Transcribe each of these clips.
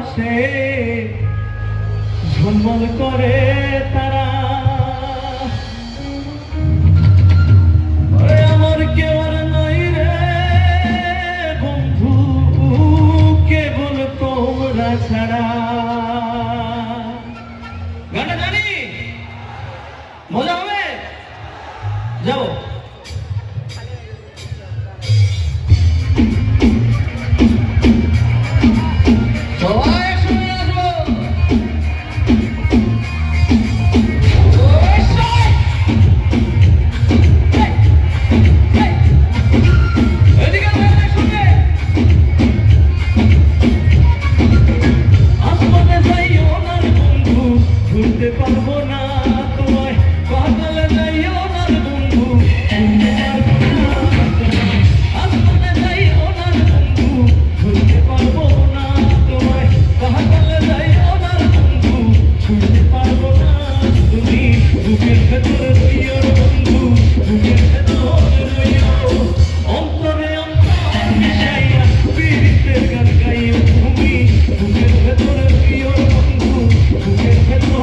আসে ঝলমল করে তারা। আমার কেউ আর নাই রে বন্ধু, কেবল তোমরা ছাড়া। গানটা জানি, মজা হবে, যাও। পারবো না তোমায় পাগল যাইও না বন্ধু, আসমানে যাইও না বন্ধু, ভুলতে পারবো না তোমায় পাগল যাইও না বন্ধু, ভুলতে পারবো না। তুমি বুকের ভেতর রইও বন্ধু, বুকের ভেতর রইও, অন্তরে অন্তর মিশাইয়া পীড়িতের গান গাইও তুমি, বুকের ভেতর রইও বন্ধু, বুকের ভেতর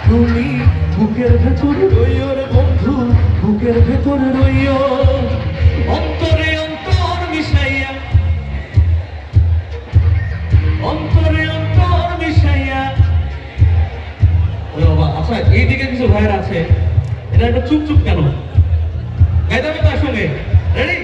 তুমি বুকের ভেতর রইও রে বন্ধু, বুকের ভেতর রইও, অন্তরে অন্তর মিশাইয়া, অন্তরে অন্তর মিশাইয়া। আচ্ছা, এইদিকে কিছু ভাইয়ের আছে, এটা একটা চুপ চুপ কেন? গাইতে হবে তার সঙ্গে, রেডি?